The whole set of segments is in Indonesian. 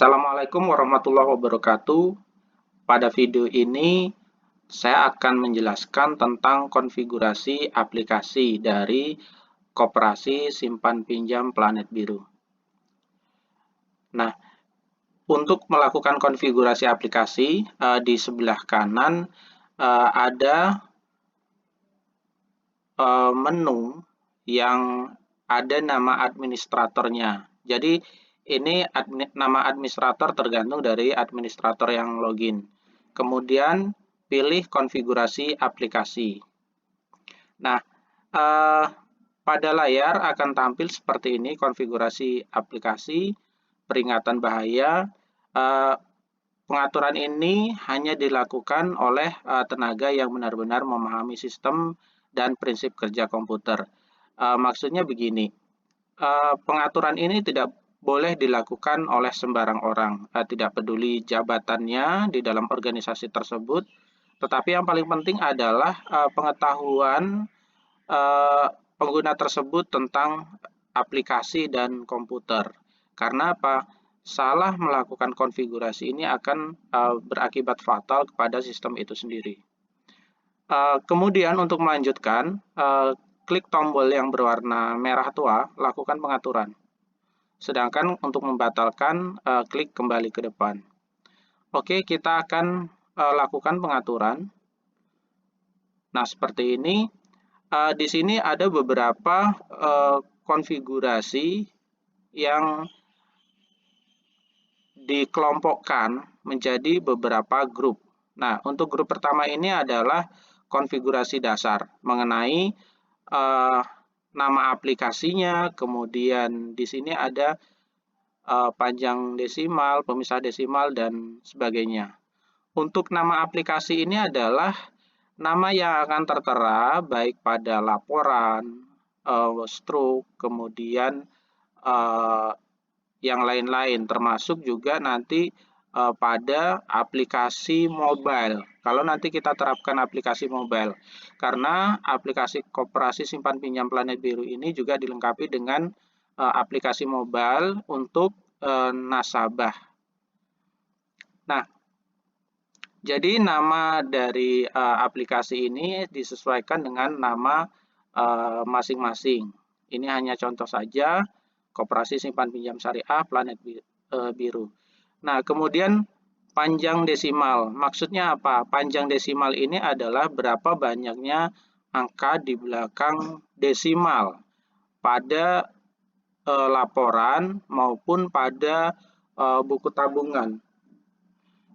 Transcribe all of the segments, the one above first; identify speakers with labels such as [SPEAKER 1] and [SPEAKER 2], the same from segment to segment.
[SPEAKER 1] Assalamualaikum warahmatullahi wabarakatuh. Pada video ini, saya akan menjelaskan tentang konfigurasi aplikasi dari Koperasi Simpan Pinjam Planet Biru. Nah, untuk melakukan konfigurasi aplikasi, di sebelah kanan ada menu yang ada nama administratornya. Jadi, ini nama administrator tergantung dari administrator yang login. Kemudian pilih konfigurasi aplikasi. Nah, pada layar akan tampil seperti ini konfigurasi aplikasi, peringatan bahaya. Pengaturan ini hanya dilakukan oleh tenaga yang benar-benar memahami sistem dan prinsip kerja komputer. Maksudnya begini, pengaturan ini tidak boleh dilakukan oleh sembarang orang, tidak peduli jabatannya di dalam organisasi tersebut, tetapi yang paling penting adalah pengetahuan pengguna tersebut tentang aplikasi dan komputer. Karena apa? Salah melakukan konfigurasi ini akan berakibat fatal kepada sistem itu sendiri. Kemudian untuk melanjutkan, klik tombol yang berwarna merah tua, lakukan pengaturan. Sedangkan untuk membatalkan, klik kembali ke depan. Oke, kita akan lakukan pengaturan. Nah, seperti ini. Di sini ada beberapa konfigurasi yang dikelompokkan menjadi beberapa grup. Nah, untuk grup pertama ini adalah konfigurasi dasar mengenai nama aplikasinya, kemudian di sini ada panjang desimal, pemisah desimal, dan sebagainya. Untuk nama aplikasi ini adalah nama yang akan tertera baik pada laporan, stroke, kemudian yang lain-lain, termasuk juga nanti pada aplikasi mobile. Kalau nanti kita terapkan aplikasi mobile, karena aplikasi Koperasi Simpan Pinjam Planet Biru ini juga dilengkapi dengan aplikasi mobile untuk nasabah. Nah, jadi nama dari aplikasi ini disesuaikan dengan nama masing-masing. Ini hanya contoh saja, Koperasi Simpan Pinjam Syariah Planet Biru. Nah, kemudian panjang desimal. Maksudnya apa? Panjang desimal ini adalah berapa banyaknya angka di belakang desimal pada laporan maupun pada buku tabungan.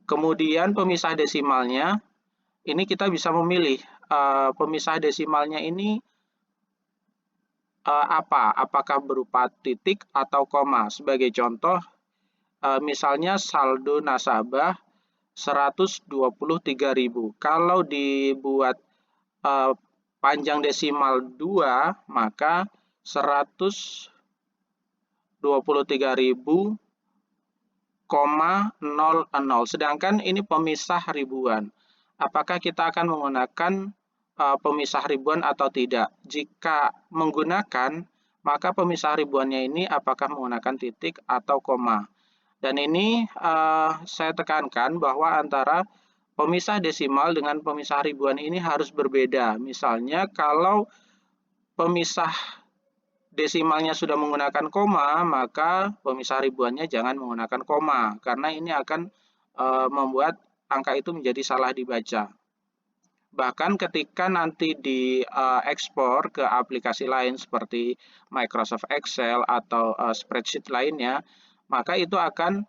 [SPEAKER 1] Kemudian pemisah desimalnya, ini kita bisa memilih pemisah desimalnya ini apa? Apakah berupa titik atau koma? Sebagai contoh, misalnya saldo nasabah 123.000. Kalau dibuat panjang desimal 2, maka 123.000,00. Sedangkan ini pemisah ribuan. Apakah kita akan menggunakan pemisah ribuan atau tidak? Jika menggunakan, maka pemisah ribuannya ini apakah menggunakan titik atau koma? Dan ini saya tekankan bahwa antara pemisah desimal dengan pemisah ribuan ini harus berbeda. Misalnya kalau pemisah desimalnya sudah menggunakan koma, maka pemisah ribuannya jangan menggunakan koma, karena ini akan membuat angka itu menjadi salah dibaca. Bahkan ketika nanti diekspor ke aplikasi lain seperti Microsoft Excel atau spreadsheet lainnya, maka itu akan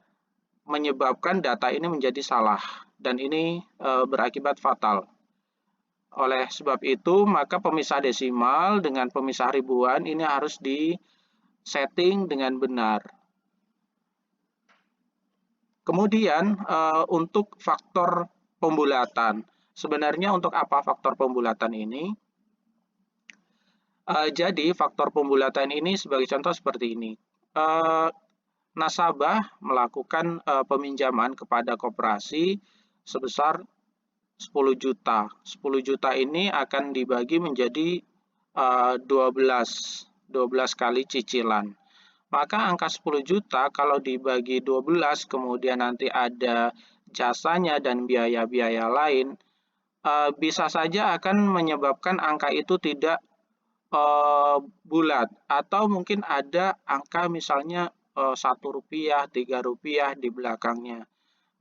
[SPEAKER 1] menyebabkan data ini menjadi salah, dan ini berakibat fatal. Oleh sebab itu, maka pemisah desimal dengan pemisah ribuan ini harus di-setting dengan benar. Kemudian, untuk faktor pembulatan. Sebenarnya untuk apa faktor pembulatan ini? Jadi, faktor pembulatan ini sebagai contoh seperti ini. Nasabah melakukan peminjaman kepada koperasi sebesar 10 juta. 10 juta ini akan dibagi menjadi 12 kali cicilan. maka angka 10 juta kalau dibagi 12 kemudian nanti ada jasanya dan biaya-biaya lain, bisa saja akan menyebabkan angka itu tidak bulat, atau mungkin ada angka misalnya Rp1, Rp3 di belakangnya.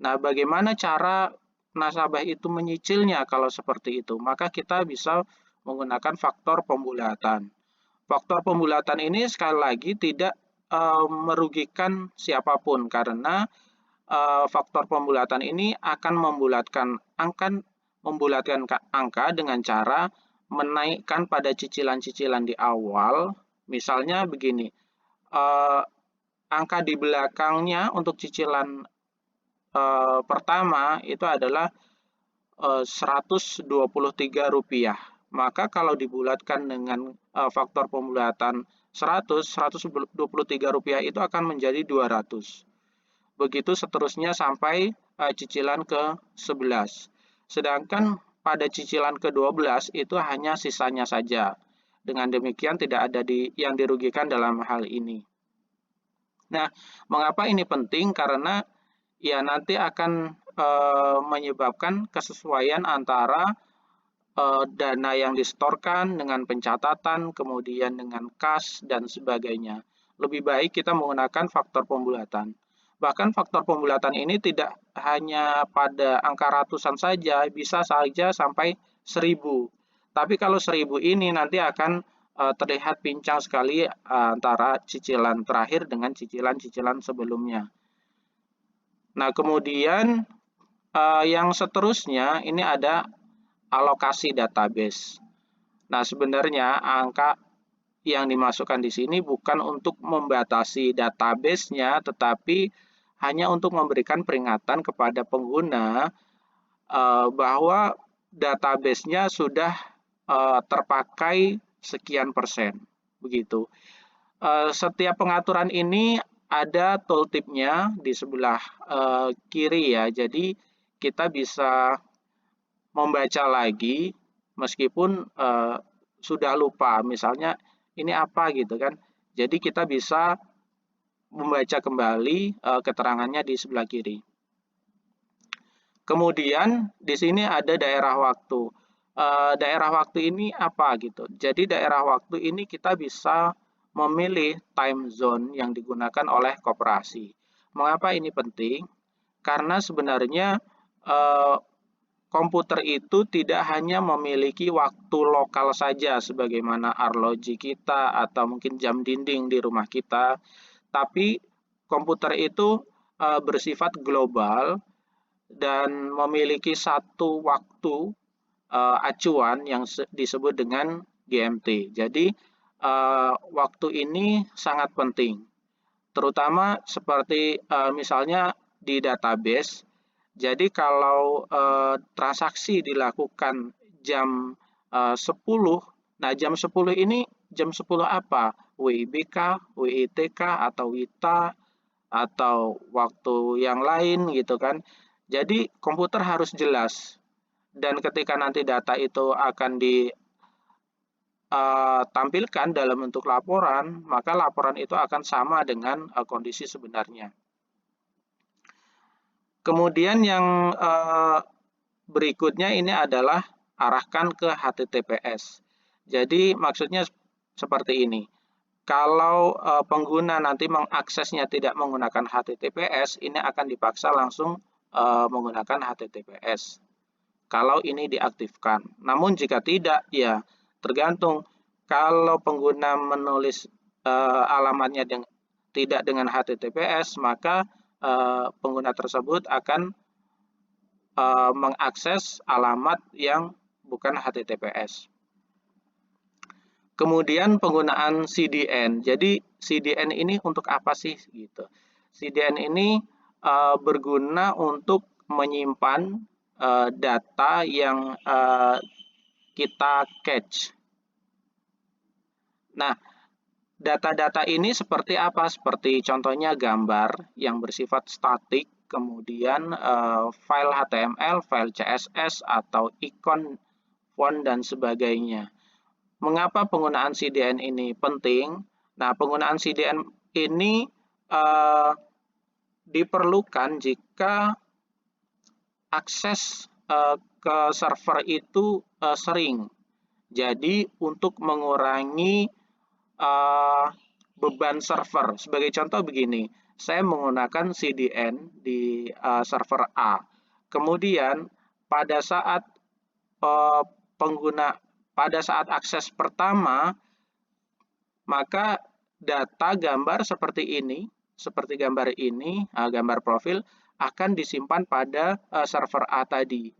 [SPEAKER 1] Nah, bagaimana cara nasabah itu menyicilnya kalau seperti itu? Maka kita bisa menggunakan faktor pembulatan. Faktor pembulatan ini sekali lagi tidak merugikan siapapun karena faktor pembulatan ini akan membulatkan angka dengan cara menaikkan pada cicilan-cicilan di awal. Misalnya begini, angka di belakangnya untuk cicilan pertama itu adalah Rp123. Maka kalau dibulatkan dengan faktor pembulatan 100, Rp123 itu akan menjadi 200. Begitu seterusnya sampai cicilan ke-11. Sedangkan pada cicilan ke-12 itu hanya sisanya saja. Dengan demikian tidak ada yang dirugikan dalam hal ini. Nah, mengapa ini penting? Karena ya nanti akan menyebabkan kesesuaian antara dana yang disetorkan dengan pencatatan, kemudian dengan kas dan sebagainya. Lebih baik kita menggunakan faktor pembulatan. Bahkan faktor pembulatan ini tidak hanya pada angka ratusan saja, bisa saja sampai 1000. Tapi kalau 1000 ini nanti akan terlihat pincang sekali antara cicilan terakhir dengan cicilan-cicilan sebelumnya. Nah, kemudian yang seterusnya ini ada alokasi database. Nah, sebenarnya angka yang dimasukkan di sini bukan untuk membatasi database-nya, tetapi hanya untuk memberikan peringatan kepada pengguna bahwa database-nya sudah terpakai sekian persen. Begitu. Setiap pengaturan ini ada tooltip-nya di sebelah kiri ya. Jadi kita bisa membaca lagi meskipun sudah lupa. Misalnya ini apa gitu kan. Jadi kita bisa membaca kembali keterangannya di sebelah kiri. Kemudian di sini ada daerah waktu. Daerah waktu ini apa gitu. Jadi daerah waktu ini kita bisa memilih time zone yang digunakan oleh koperasi. Mengapa ini penting? Karena sebenarnya komputer itu tidak hanya memiliki waktu lokal saja sebagaimana arloji kita atau mungkin jam dinding di rumah kita, tapi komputer itu bersifat global dan memiliki satu waktu acuan yang disebut dengan GMT. Jadi waktu ini sangat penting, terutama seperti misalnya di database. Jadi kalau transaksi dilakukan jam 10, nah jam 10 ini jam 10 apa? WIBK, WITK, atau WITA, atau waktu yang lain gitu kan. Jadi komputer harus jelas. Dan ketika nanti data itu akan ditampilkan dalam bentuk laporan, maka laporan itu akan sama dengan kondisi sebenarnya. Kemudian yang berikutnya ini adalah arahkan ke HTTPS. Jadi maksudnya seperti ini. Kalau pengguna nanti mengaksesnya tidak menggunakan HTTPS, ini akan dipaksa langsung menggunakan HTTPS. Kalau ini diaktifkan. Namun jika tidak, ya tergantung. Kalau pengguna menulis alamatnya tidak dengan HTTPS, maka pengguna tersebut akan mengakses alamat yang bukan HTTPS. Kemudian penggunaan CDN. Jadi CDN ini untuk apa sih gitu? CDN ini berguna untuk menyimpan data yang kita cache. Nah, data-data ini seperti apa? Seperti contohnya gambar yang bersifat statik, kemudian file HTML, file CSS, atau ikon, font, dan sebagainya. Mengapa penggunaan CDN ini penting? Nah, penggunaan CDN ini diperlukan jika akses ke server itu sering. Jadi untuk mengurangi beban server. Sebagai contoh begini, saya menggunakan CDN di server A. Kemudian pada saat pada saat akses pertama, maka data gambar seperti ini, gambar profil akan disimpan pada server A tadi.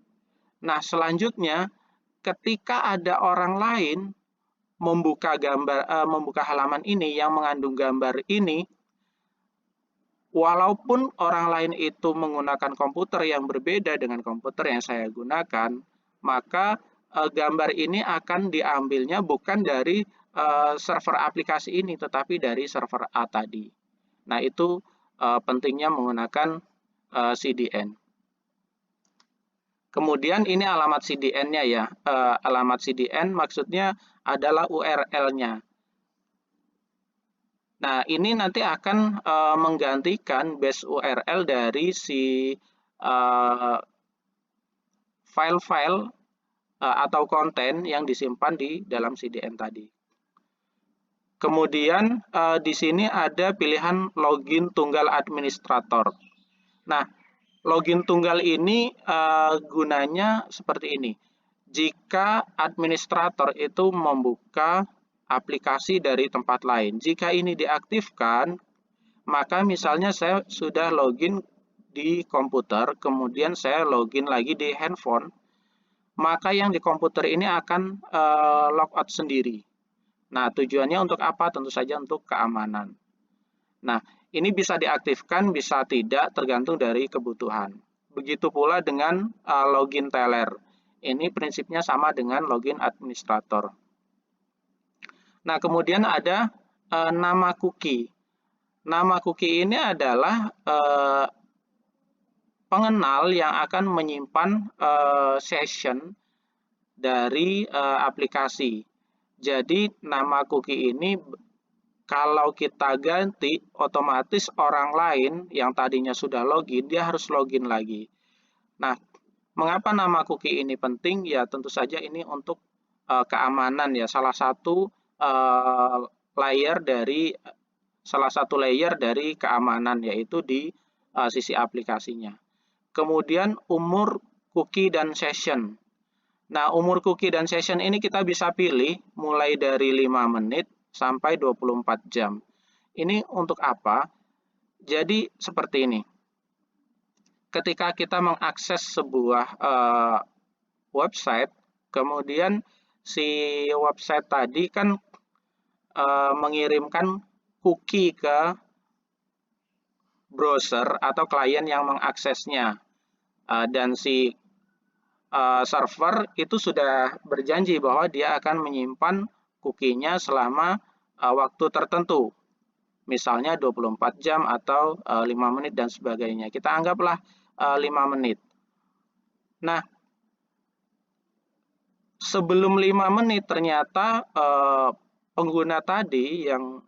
[SPEAKER 1] Nah, selanjutnya ketika ada orang lain membuka halaman ini yang mengandung gambar ini, walaupun orang lain itu menggunakan komputer yang berbeda dengan komputer yang saya gunakan, maka gambar ini akan diambilnya bukan dari server aplikasi ini, tetapi dari server A tadi. Nah, itu pentingnya menggunakan CDN. Kemudian ini alamat CDN-nya ya. Alamat CDN maksudnya adalah URL-nya. Nah, ini nanti akan menggantikan base URL dari si file-file atau konten yang disimpan di dalam CDN tadi. Kemudian di sini ada pilihan login tunggal administrator. Nah, login tunggal ini gunanya seperti ini. Jika administrator itu membuka aplikasi dari tempat lain, jika ini diaktifkan, maka misalnya saya sudah login di komputer, kemudian saya login lagi di handphone, maka yang di komputer ini akan logout sendiri. Nah, tujuannya untuk apa? Tentu saja untuk keamanan. Nah, ini bisa diaktifkan, bisa tidak, tergantung dari kebutuhan. Begitu pula dengan login teller. Ini prinsipnya sama dengan login administrator. Nah, kemudian ada nama cookie. Nama cookie ini adalah pengenal yang akan menyimpan session dari aplikasi. Jadi, nama cookie ini kalau kita ganti, otomatis orang lain yang tadinya sudah login, dia harus login lagi. Nah, mengapa nama cookie ini penting? Ya, tentu saja ini untuk keamanan ya. Salah satu layer dari keamanan, yaitu di sisi aplikasinya. Kemudian umur cookie dan session. Nah, umur cookie dan session ini kita bisa pilih mulai dari 5 menit sampai 24 jam. Ini untuk apa? Jadi seperti ini. Ketika kita mengakses sebuah website, kemudian si website tadi kan mengirimkan cookie ke browser atau klien yang mengaksesnya. Dan si server itu sudah berjanji bahwa dia akan menyimpan cookie-nya selama waktu tertentu. Misalnya 24 jam atau 5 menit dan sebagainya. Kita anggaplah 5 menit. Nah, sebelum 5 menit ternyata pengguna tadi yang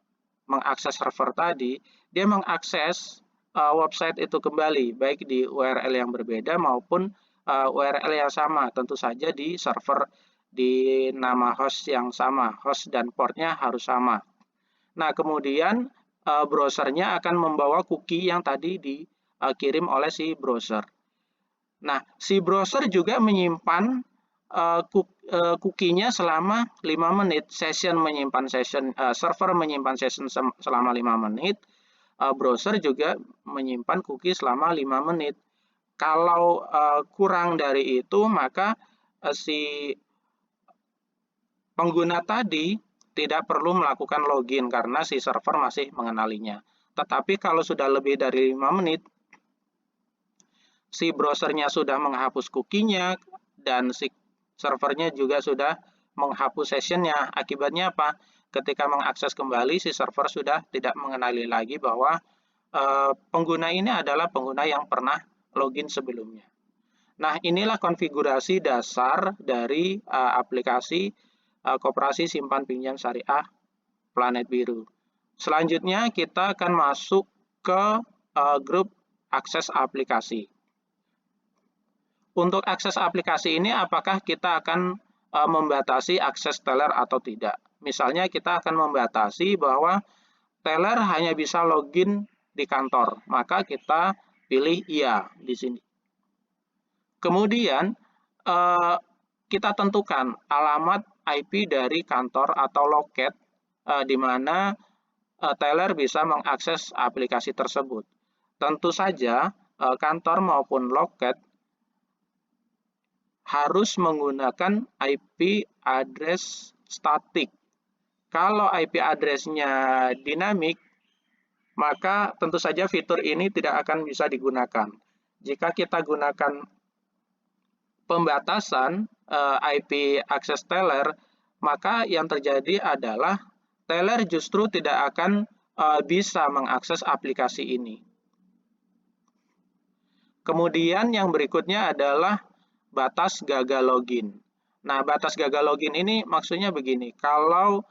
[SPEAKER 1] mengakses server tadi, dia mengakses website itu kembali, baik di URL yang berbeda maupun URL yang sama, tentu saja di server di nama host yang sama, host dan portnya harus sama. Nah, kemudian browsernya akan membawa cookie yang tadi dikirim oleh si browser. Nah, si browser juga menyimpan cookie-nya selama 5 menit. Server menyimpan session selama 5 menit, browser juga menyimpan cookie selama 5 menit. Kalau kurang dari itu, maka si pengguna tadi tidak perlu melakukan login karena si server masih mengenalinya. Tetapi kalau sudah lebih dari 5 menit, si browsernya sudah menghapus cookie-nya dan si servernya juga sudah menghapus session-nya. Akibatnya apa? Ketika mengakses kembali, si server sudah tidak mengenali lagi bahwa pengguna ini adalah pengguna yang pernah login sebelumnya. Nah, inilah konfigurasi dasar dari aplikasi Koperasi Simpan Pinjam Syariah Planet Biru. Selanjutnya kita akan masuk ke grup akses aplikasi. Untuk akses aplikasi ini apakah kita akan membatasi akses teller atau tidak? Misalnya kita akan membatasi bahwa teller hanya bisa login di kantor, maka kita pilih iya di sini. Kemudian kita tentukan alamat IP dari kantor atau loket di mana teller bisa mengakses aplikasi tersebut. Tentu saja kantor maupun loket harus menggunakan IP address statik. Kalau IP address-nya dinamik, maka tentu saja fitur ini tidak akan bisa digunakan. Jika kita gunakan pembatasan IP access teller, maka yang terjadi adalah teller justru tidak akan bisa mengakses aplikasi ini. Kemudian yang berikutnya adalah batas gagal login. Nah, batas gagal login ini maksudnya begini, kalau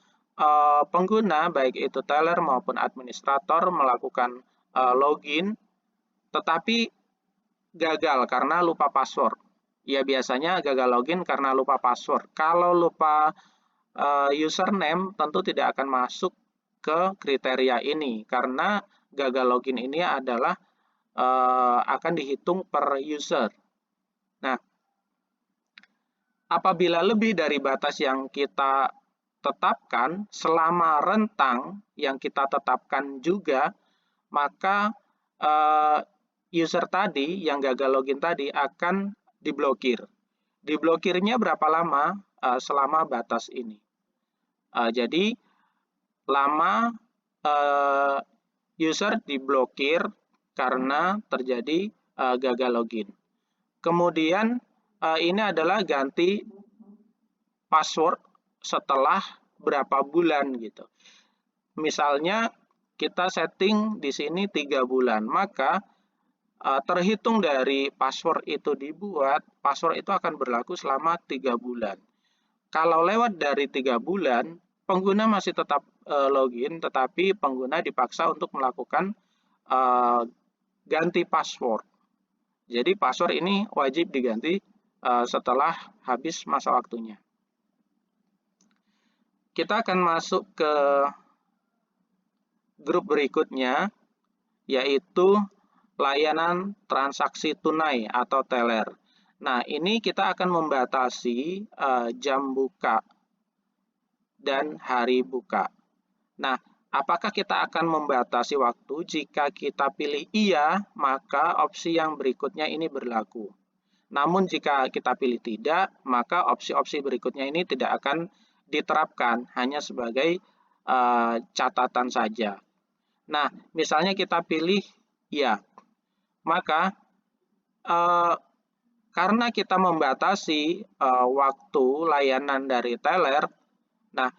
[SPEAKER 1] pengguna baik itu teller maupun administrator melakukan login, tetapi gagal karena lupa password. Ya biasanya gagal login karena lupa password. Kalau lupa username tentu tidak akan masuk ke kriteria ini karena gagal login ini adalah akan dihitung per user. Nah, apabila lebih dari batas yang kita tetapkan selama rentang yang kita tetapkan juga, maka user tadi yang gagal login tadi akan diblokir. Diblokirnya berapa lama? Selama batas ini. Jadi lama user diblokir karena terjadi gagal login. Kemudian ini adalah ganti password setelah berapa bulan gitu. Misalnya kita setting di sini 3 bulan, maka terhitung dari password itu dibuat, password itu akan berlaku selama 3 bulan. Kalau lewat dari 3 bulan, pengguna masih tetap login, tetapi pengguna dipaksa untuk melakukan ganti password. Jadi password ini wajib diganti setelah habis masa waktunya. Kita akan masuk ke grup berikutnya, yaitu layanan transaksi tunai atau teller. Nah, ini kita akan membatasi jam buka dan hari buka. Nah, apakah kita akan membatasi waktu? Jika kita pilih iya, maka opsi yang berikutnya ini berlaku. Namun jika kita pilih tidak, maka opsi-opsi berikutnya ini tidak akan diterapkan, hanya sebagai catatan saja. Nah, misalnya kita pilih iya, maka karena kita membatasi waktu layanan dari teller, nah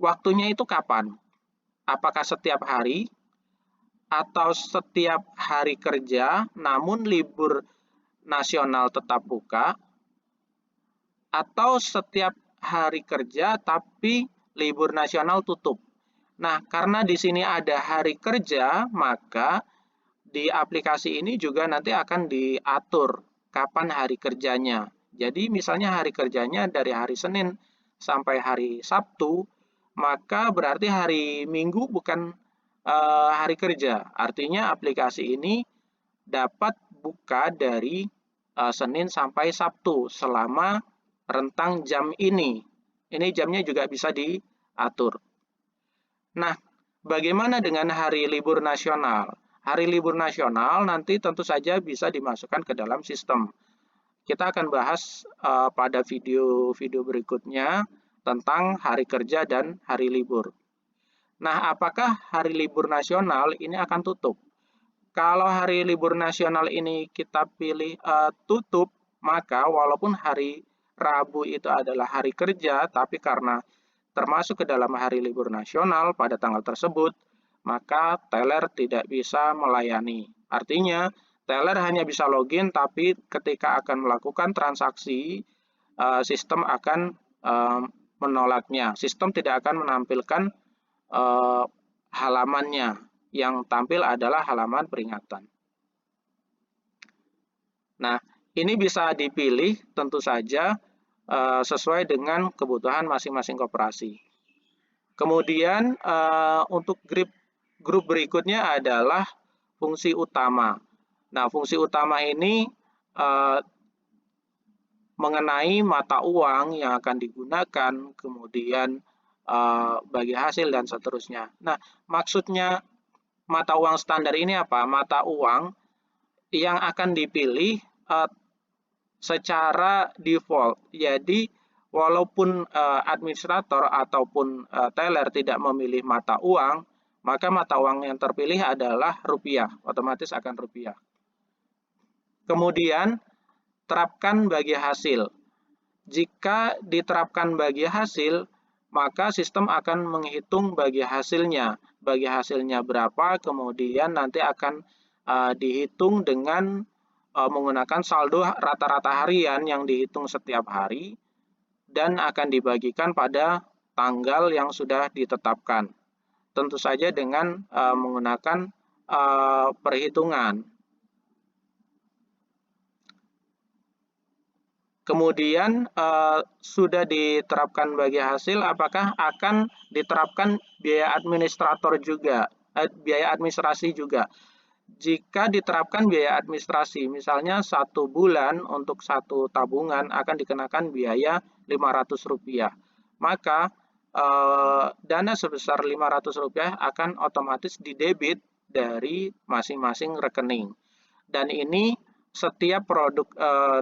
[SPEAKER 1] waktunya itu kapan? Apakah setiap hari atau setiap hari kerja namun libur nasional tetap buka, atau setiap hari kerja tapi libur nasional tutup. Nah, karena di sini ada hari kerja, maka di aplikasi ini juga nanti akan diatur kapan hari kerjanya. Jadi misalnya hari kerjanya dari hari Senin sampai hari Sabtu, maka berarti hari Minggu bukan hari kerja. Artinya aplikasi ini dapat buka dari Senin sampai Sabtu selama rentang jam ini. Ini jamnya juga bisa diatur. Nah, bagaimana dengan hari libur nasional? Hari libur nasional nanti tentu saja bisa dimasukkan ke dalam sistem. Kita akan bahas pada video-video berikutnya tentang hari kerja dan hari libur. Nah, apakah hari libur nasional ini akan tutup? Kalau hari libur nasional ini kita pilih tutup, maka walaupun hari Rabu itu adalah hari kerja, tapi karena termasuk ke dalam hari libur nasional pada tanggal tersebut, maka teller tidak bisa melayani. Artinya, teller hanya bisa login, tapi ketika akan melakukan transaksi, sistem akan menolaknya. Sistem tidak akan menampilkan halamannya. Yang tampil adalah halaman peringatan. Nah, ini bisa dipilih tentu saja sesuai dengan kebutuhan masing-masing koperasi. Kemudian untuk grup berikutnya adalah fungsi utama. Nah, fungsi utama ini mengenai mata uang yang akan digunakan, kemudian bagi hasil dan seterusnya. Nah, maksudnya mata uang standar ini apa? Mata uang yang akan dipilih secara default. Jadi walaupun administrator ataupun teller tidak memilih mata uang, maka mata uang yang terpilih adalah rupiah, otomatis akan rupiah. Kemudian terapkan bagi hasil. Jika diterapkan bagi hasil, maka sistem akan menghitung bagi hasilnya. Bagi hasilnya berapa, kemudian nanti akan dihitung dengan menggunakan saldo rata-rata harian yang dihitung setiap hari dan akan dibagikan pada tanggal yang sudah ditetapkan. Tentu saja dengan menggunakan perhitungan. Kemudian sudah diterapkan bagi hasil, apakah akan diterapkan biaya administrator juga, biaya administrasi juga? Jika diterapkan biaya administrasi, misalnya 1 bulan untuk 1 tabungan akan dikenakan biaya Rp500, maka dana sebesar Rp500 akan otomatis didebit dari masing-masing rekening. Dan ini setiap produk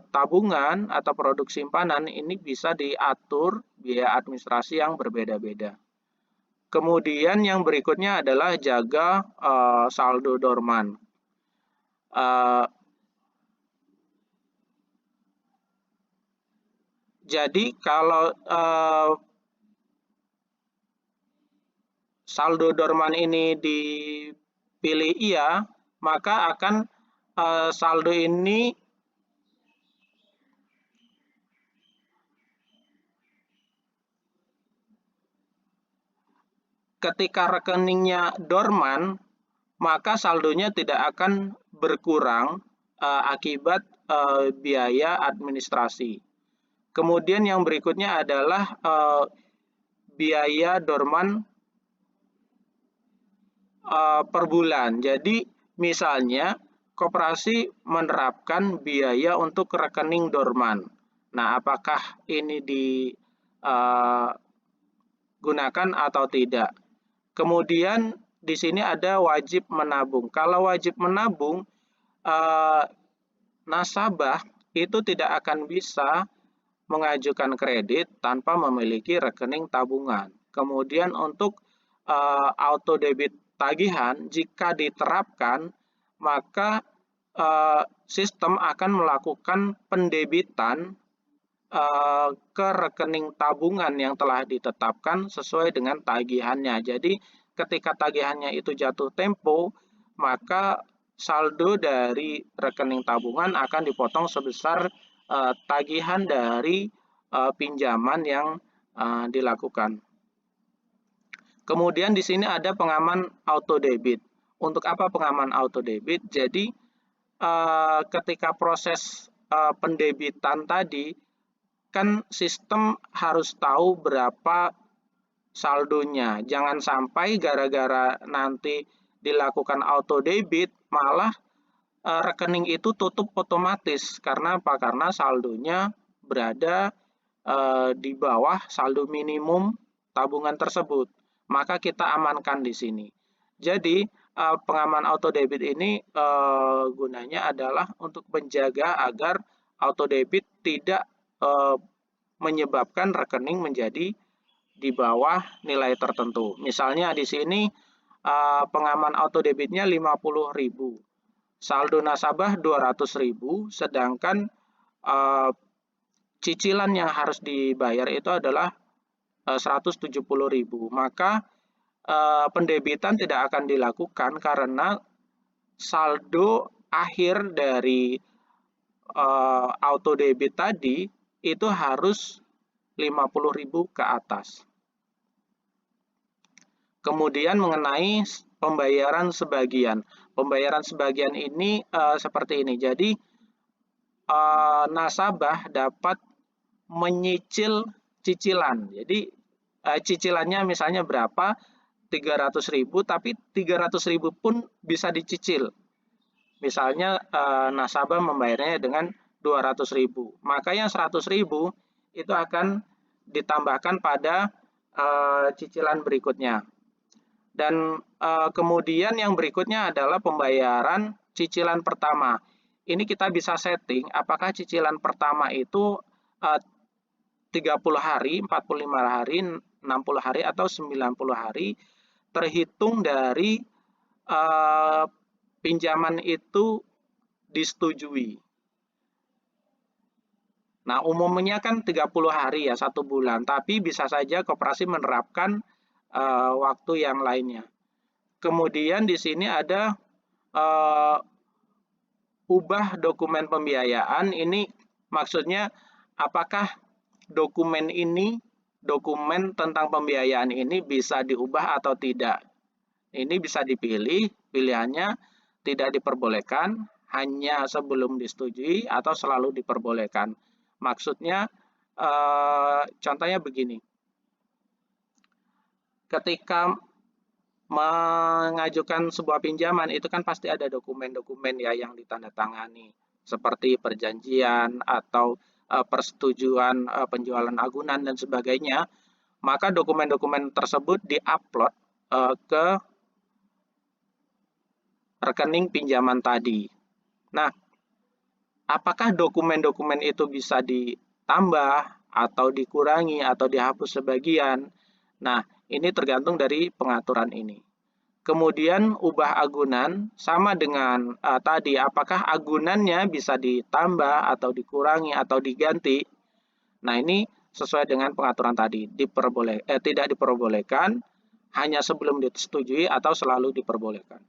[SPEAKER 1] tabungan atau produk simpanan ini bisa diatur biaya administrasi yang berbeda-beda. Kemudian yang berikutnya adalah jaga saldo dorman. Jadi kalau saldo dorman ini dipilih iya, maka akan saldo ini ketika rekeningnya dorman, maka saldonya tidak akan berkurang akibat biaya administrasi. Kemudian yang berikutnya adalah biaya dorman per bulan. Jadi misalnya koperasi menerapkan biaya untuk rekening dorman. Nah, apakah ini digunakan atau tidak? Kemudian di sini ada wajib menabung. Kalau wajib menabung, nasabah itu tidak akan bisa mengajukan kredit tanpa memiliki rekening tabungan. Kemudian untuk auto debit tagihan, jika diterapkan, maka sistem akan melakukan pendebitan ke rekening tabungan yang telah ditetapkan sesuai dengan tagihannya. Jadi ketika tagihannya itu jatuh tempo, maka saldo dari rekening tabungan akan dipotong sebesar tagihan dari pinjaman yang dilakukan. Kemudian di sini ada pengaman auto debit. Untuk apa pengaman auto debit? Jadi ketika proses pendebitan tadi, kan sistem harus tahu berapa saldonya. Jangan sampai gara-gara nanti dilakukan auto debit, malah rekening itu tutup otomatis. Karena apa? Karena saldonya berada di bawah saldo minimum tabungan tersebut. Maka kita amankan di sini. Jadi pengaman auto debit ini gunanya adalah untuk menjaga agar auto debit tidak menyebabkan rekening menjadi di bawah nilai tertentu. Misalnya di sini pengaman auto debitnya 50.000, saldo nasabah 200.000, sedangkan cicilan yang harus dibayar itu adalah 170.000. Maka pendebitan tidak akan dilakukan karena saldo akhir dari auto debit tadi itu harus 50.000 ke atas. Kemudian mengenai pembayaran sebagian. Pembayaran sebagian ini seperti ini. Jadi nasabah dapat menyicil cicilan. Jadi cicilannya misalnya berapa? 300.000, tapi 300.000 pun bisa dicicil. Misalnya nasabah membayarnya dengan 200.000, maka yang 100.000 itu akan ditambahkan pada cicilan berikutnya. Dan kemudian yang berikutnya adalah pembayaran cicilan pertama. Ini kita bisa setting apakah cicilan pertama itu 30 hari, 45 hari, 60 hari, atau 90 hari terhitung dari pinjaman itu disetujui. Nah, umumnya kan 30 hari ya, 1 bulan, tapi bisa saja koperasi menerapkan waktu yang lainnya. Kemudian di sini ada ubah dokumen pembiayaan. Ini maksudnya apakah dokumen tentang pembiayaan ini bisa diubah atau tidak. Ini bisa dipilih, pilihannya tidak diperbolehkan, hanya sebelum disetujui, atau selalu diperbolehkan. Maksudnya contohnya begini. Ketika mengajukan sebuah pinjaman itu kan pasti ada dokumen-dokumen ya yang ditandatangani, seperti perjanjian atau persetujuan penjualan agunan dan sebagainya. Maka dokumen-dokumen tersebut diupload ke rekening pinjaman tadi. Nah, apakah dokumen-dokumen itu bisa ditambah atau dikurangi atau dihapus sebagian? Nah, ini tergantung dari pengaturan ini. Kemudian ubah agunan sama dengan tadi, apakah agunannya bisa ditambah atau dikurangi atau diganti. Nah, ini sesuai dengan pengaturan tadi, tidak diperbolehkan, hanya sebelum disetujui atau selalu diperbolehkan.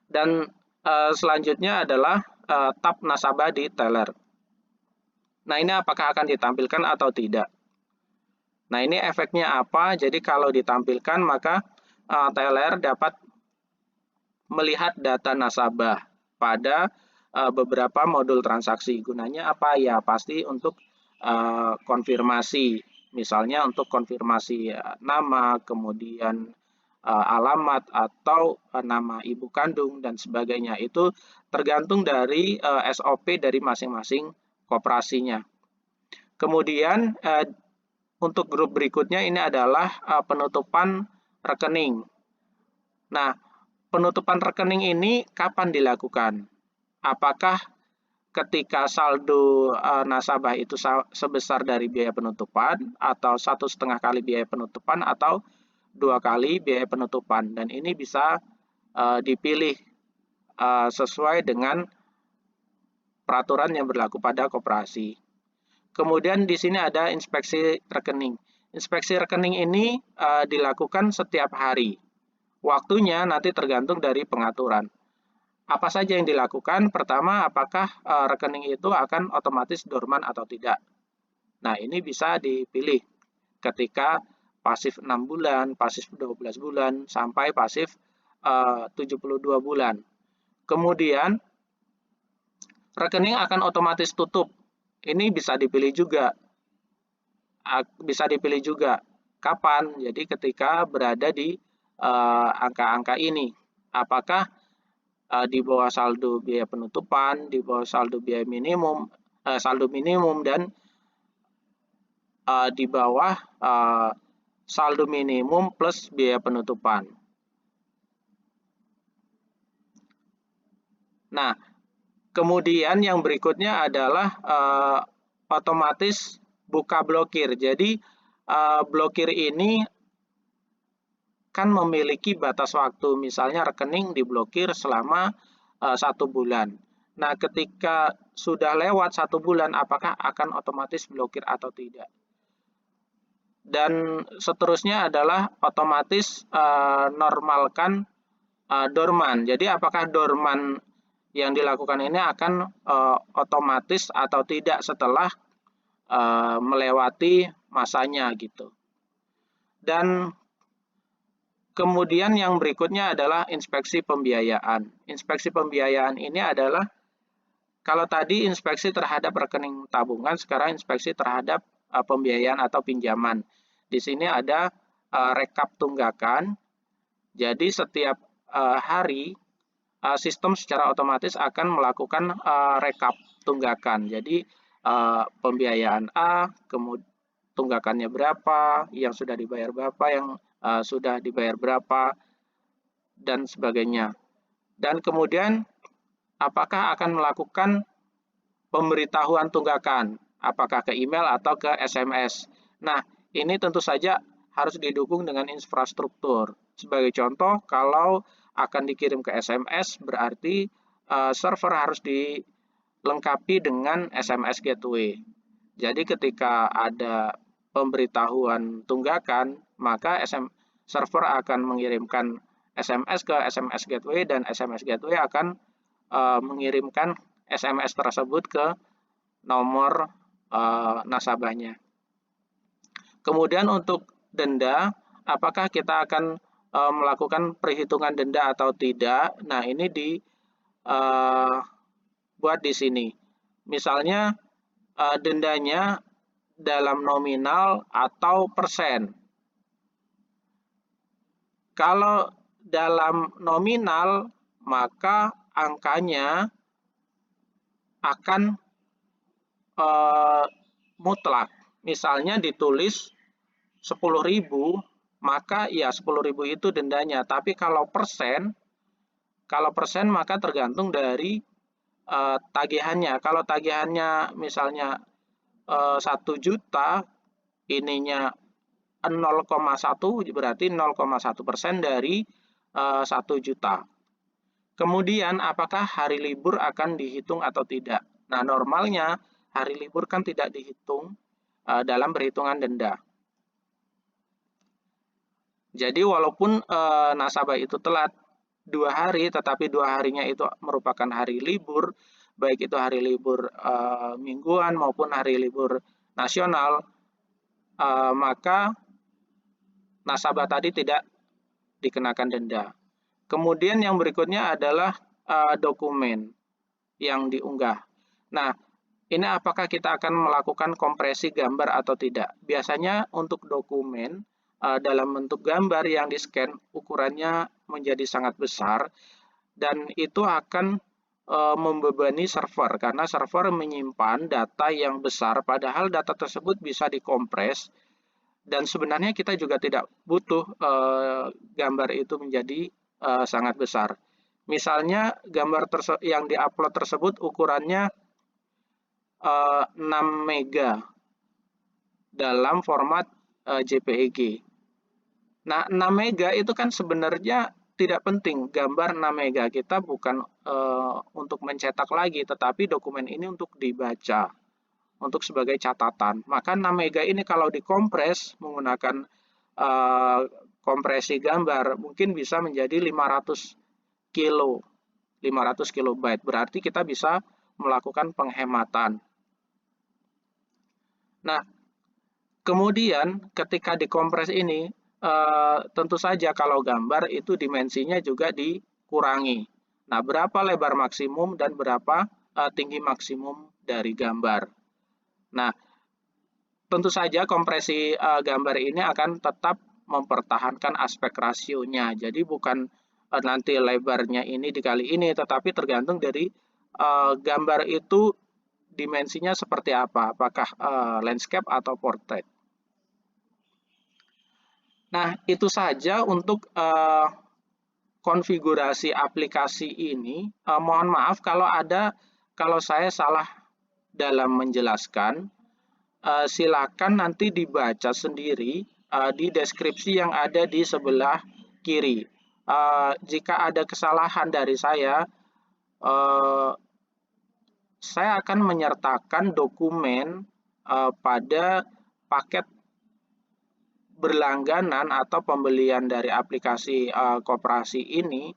[SPEAKER 1] Dan selanjutnya adalah tab nasabah di teller. Nah, ini apakah akan ditampilkan atau tidak. Nah, ini efeknya apa? Jadi kalau ditampilkan maka teller dapat melihat data nasabah pada beberapa modul transaksi. Gunanya apa? Ya pasti untuk konfirmasi. Misalnya untuk konfirmasi nama, kemudian alamat atau nama ibu kandung dan sebagainya. Itu tergantung dari SOP dari masing-masing koperasinya. Kemudian untuk grup berikutnya ini adalah penutupan rekening. Nah, penutupan rekening ini kapan dilakukan? Apakah ketika saldo nasabah itu sebesar dari biaya penutupan, atau 1,5 kali biaya penutupan, atau 2 kali biaya penutupan? Dan ini bisa dipilih sesuai dengan peraturan yang berlaku pada koperasi. Kemudian di sini ada inspeksi rekening. Inspeksi rekening ini dilakukan setiap hari. Waktunya nanti tergantung dari pengaturan. Apa saja yang dilakukan? Pertama, apakah rekening itu akan otomatis dorman atau tidak. Nah, ini bisa dipilih ketika pasif 6 bulan, pasif 12 bulan, sampai pasif 72 bulan. Kemudian, rekening akan otomatis tutup. Ini bisa dipilih juga. Kapan? Jadi ketika berada di angka-angka ini. Apakah di bawah saldo biaya penutupan, di bawah saldo biaya minimum, saldo minimum, dan di bawah saldo minimum plus biaya penutupan. Nah, kemudian yang berikutnya adalah otomatis buka blokir. Jadi blokir ini kan memiliki batas waktu, misalnya rekening diblokir selama 1 bulan. Nah, ketika sudah lewat 1 bulan, apakah akan otomatis blokir atau tidak? Dan seterusnya adalah otomatis normalkan dorman. Jadi apakah dorman yang dilakukan ini akan otomatis atau tidak setelah melewati masanya gitu. Dan Kemudian yang berikutnya adalah inspeksi pembiayaan. Inspeksi pembiayaan ini adalah kalau tadi inspeksi terhadap rekening tabungan, sekarang inspeksi terhadap pembiayaan atau pinjaman. Di sini ada rekap tunggakan. Jadi setiap hari sistem secara otomatis akan melakukan rekap tunggakan. Jadi pembiayaan A, kemudian tunggakannya berapa, yang sudah dibayar berapa, yang sudah dibayar berapa, dan sebagainya. Dan kemudian apakah akan melakukan pemberitahuan tunggakan, apakah ke email atau ke SMS. Nah, ini tentu saja harus didukung dengan infrastruktur. Sebagai contoh, kalau akan dikirim ke SMS, berarti server harus dilengkapi dengan SMS gateway. Jadi ketika ada pemberitahuan tunggakan, maka server akan mengirimkan SMS ke SMS gateway dan SMS gateway akan mengirimkan SMS tersebut ke nomor nasabahnya. Kemudian untuk denda, apakah kita akan melakukan perhitungan denda atau tidak? Nah, ini dibuat di sini. Misalnya dendanya dalam nominal atau persen. Kalau dalam nominal, maka angkanya akan mutlak. Misalnya ditulis 10.000, maka ya 10.000 itu dendanya. Tapi kalau persen maka tergantung dari tagihannya. Kalau tagihannya misalnya 1 juta, ininya 0,1, berarti 0,1% dari 1 juta. Kemudian apakah hari libur akan dihitung atau tidak? Nah, normalnya hari libur kan tidak dihitung dalam perhitungan denda. Jadi walaupun nasabah itu telat 2 hari, tetapi 2 harinya itu merupakan hari libur, baik itu hari libur mingguan maupun hari libur nasional, maka nasabah tadi tidak dikenakan denda. Kemudian yang berikutnya adalah dokumen yang diunggah. Nah, ini apakah kita akan melakukan kompresi gambar atau tidak? Biasanya untuk dokumen dalam bentuk gambar yang di-scan ukurannya menjadi sangat besar dan itu akan membebani server karena server menyimpan data yang besar padahal data tersebut bisa dikompres dan sebenarnya kita juga tidak butuh gambar itu menjadi sangat besar. Misalnya gambar yang diupload tersebut ukurannya 6 mega dalam format JPEG. Nah, 6 mega itu kan sebenarnya tidak penting. Gambar 6 mega kita bukan untuk mencetak lagi, tetapi dokumen ini untuk dibaca, untuk sebagai catatan. Maka 6 mega ini kalau dikompres menggunakan kompresi gambar mungkin bisa menjadi 500 kilo, 500 kilobyte. Berarti kita bisa melakukan penghematan. Nah, kemudian ketika dikompres ini, tentu saja kalau gambar itu dimensinya juga dikurangi. Nah, berapa lebar maksimum dan berapa tinggi maksimum dari gambar. Nah, tentu saja kompresi gambar ini akan tetap mempertahankan aspek rasionya. Jadi bukan nanti lebarnya ini dikali ini, tetapi tergantung dari gambar itu dimensinya seperti apa, apakah landscape atau portrait. Nah, itu saja untuk konfigurasi aplikasi ini. Mohon maaf kalau saya salah dalam menjelaskan. Silakan nanti dibaca sendiri di deskripsi yang ada di sebelah kiri. Jika ada kesalahan dari saya akan menyertakan dokumen pada paket berlangganan atau pembelian dari aplikasi koperasi ini,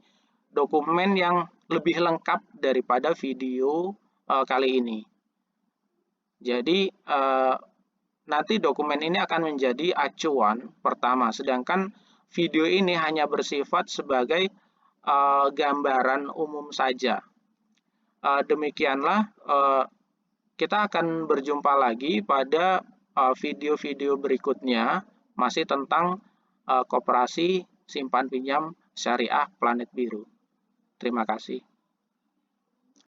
[SPEAKER 1] dokumen yang lebih lengkap daripada video kali ini. Jadi nanti dokumen ini akan menjadi acuan pertama, sedangkan video ini hanya bersifat sebagai gambaran umum saja. Demikianlah, kita akan berjumpa lagi pada video-video berikutnya, masih tentang koperasi simpan pinjam syariah Planet Biru. Terima kasih.